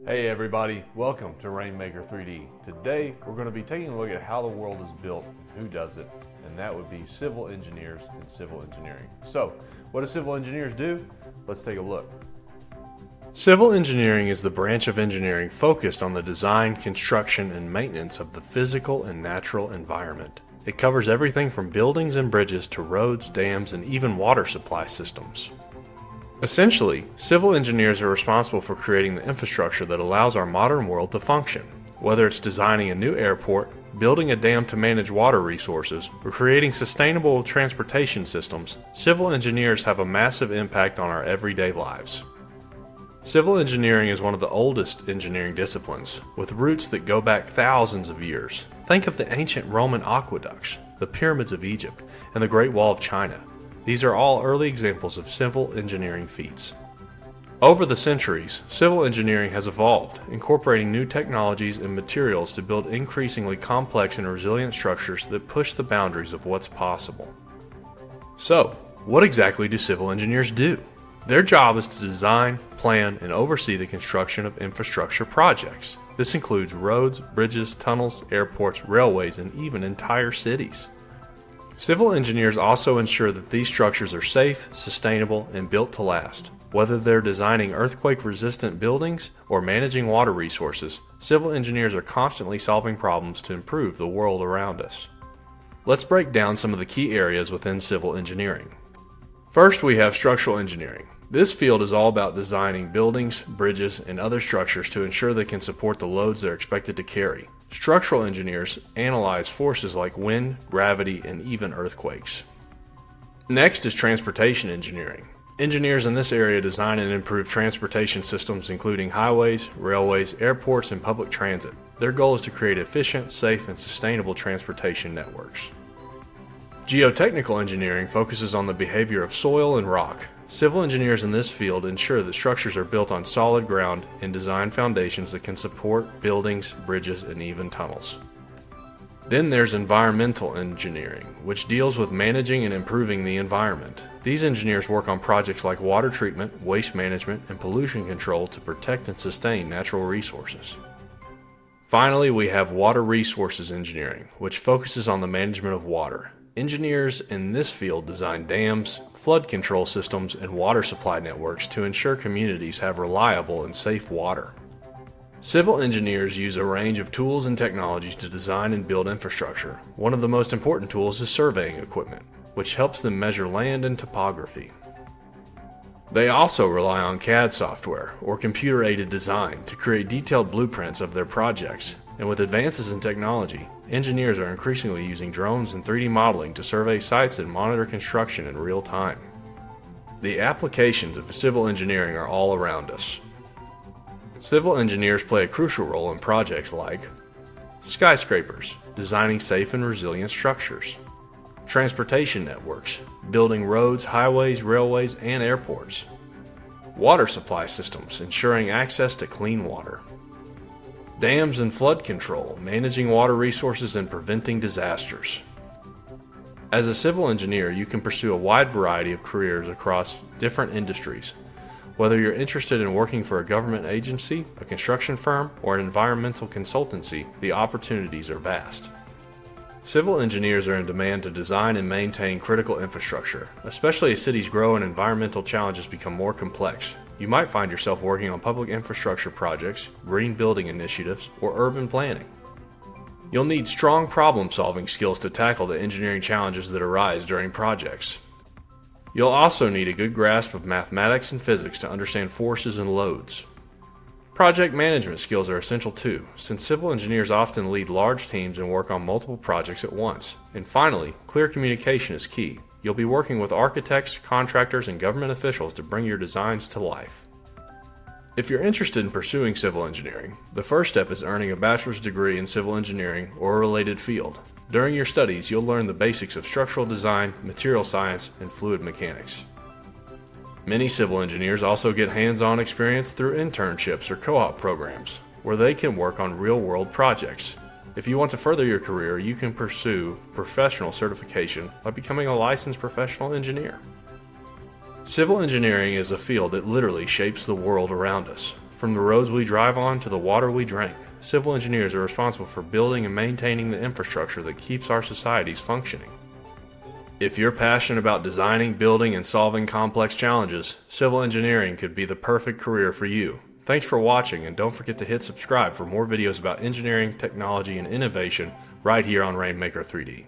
Hey everybody, welcome to Rainmaker 3D. Today we're going to be taking a look at how the world is built and who does it, and that would be civil engineers and civil engineering. So, what do civil engineers do? Let's take a look. Civil engineering is the branch of engineering focused on the design, construction, and maintenance of the physical and natural environment. It covers everything from buildings and bridges to roads, dams, and even water supply systems. Essentially, civil engineers are responsible for creating the infrastructure that allows our modern world to function. Whether it's designing a new airport, building a dam to manage water resources, or creating sustainable transportation systems, civil engineers have a massive impact on our everyday lives. Civil engineering is one of the oldest engineering disciplines, with roots that go back thousands of years. Think of the ancient Roman aqueducts, the pyramids of Egypt, and the Great Wall of China. These are all early examples of civil engineering feats. Over the centuries, civil engineering has evolved, incorporating new technologies and materials to build increasingly complex and resilient structures that push the boundaries of what's possible. So, what exactly do civil engineers do? Their job is to design, plan, and oversee the construction of infrastructure projects. This includes roads, bridges, tunnels, airports, railways, and even entire cities. Civil engineers also ensure that these structures are safe, sustainable, and built to last. Whether they're designing earthquake-resistant buildings or managing water resources, civil engineers are constantly solving problems to improve the world around us. Let's break down some of the key areas within civil engineering. First, we have structural engineering. This field is all about designing buildings, bridges, and other structures to ensure they can support the loads they're expected to carry. Structural engineers analyze forces like wind, gravity, and even earthquakes. Next is transportation engineering. Engineers in this area design and improve transportation systems including highways, railways, airports, and public transit. Their goal is to create efficient, safe, and sustainable transportation networks. Geotechnical engineering focuses on the behavior of soil and rock. Civil engineers in this field ensure that structures are built on solid ground and design foundations that can support buildings, bridges, and even tunnels. Then there's environmental engineering, which deals with managing and improving the environment. These engineers work on projects like water treatment, waste management, and pollution control to protect and sustain natural resources. Finally, we have water resources engineering, which focuses on the management of water. Engineers in this field design dams, flood control systems, and water supply networks to ensure communities have reliable and safe water. Civil engineers use a range of tools and technologies to design and build infrastructure. One of the most important tools is surveying equipment, which helps them measure land and topography. They also rely on CAD software, or computer-aided design, to create detailed blueprints of their projects. And with advances in technology, engineers are increasingly using drones and 3D modeling to survey sites and monitor construction in real time. The applications of civil engineering are all around us. Civil engineers play a crucial role in projects like skyscrapers, designing safe and resilient structures; transportation networks, building roads, highways, railways, and airports; water supply systems, ensuring access to clean water; dams and flood control, managing water resources and preventing disasters. As a civil engineer, you can pursue a wide variety of careers across different industries. Whether you're interested in working for a government agency, a construction firm, or an environmental consultancy, the opportunities are vast. Civil engineers are in demand to design and maintain critical infrastructure, especially as cities grow and environmental challenges become more complex. You might find yourself working on public infrastructure projects, green building initiatives, or urban planning. You'll need strong problem-solving skills to tackle the engineering challenges that arise during projects. You'll also need a good grasp of mathematics and physics to understand forces and loads. Project management skills are essential too, since civil engineers often lead large teams and work on multiple projects at once. And finally, clear communication is key. You'll be working with architects, contractors, and government officials to bring your designs to life. If you're interested in pursuing civil engineering, the first step is earning a bachelor's degree in civil engineering or a related field. During your studies, you'll learn the basics of structural design, material science, and fluid mechanics. Many civil engineers also get hands-on experience through internships or co-op programs, where they can work on real-world projects. If you want to further your career, you can pursue professional certification by becoming a licensed professional engineer. Civil engineering is a field that literally shapes the world around us. From the roads we drive on to the water we drink, civil engineers are responsible for building and maintaining the infrastructure that keeps our societies functioning. If you're passionate about designing, building, and solving complex challenges, civil engineering could be the perfect career for you. Thanks for watching, and don't forget to hit subscribe for more videos about engineering, technology, and innovation right here on Rainmaker 3D.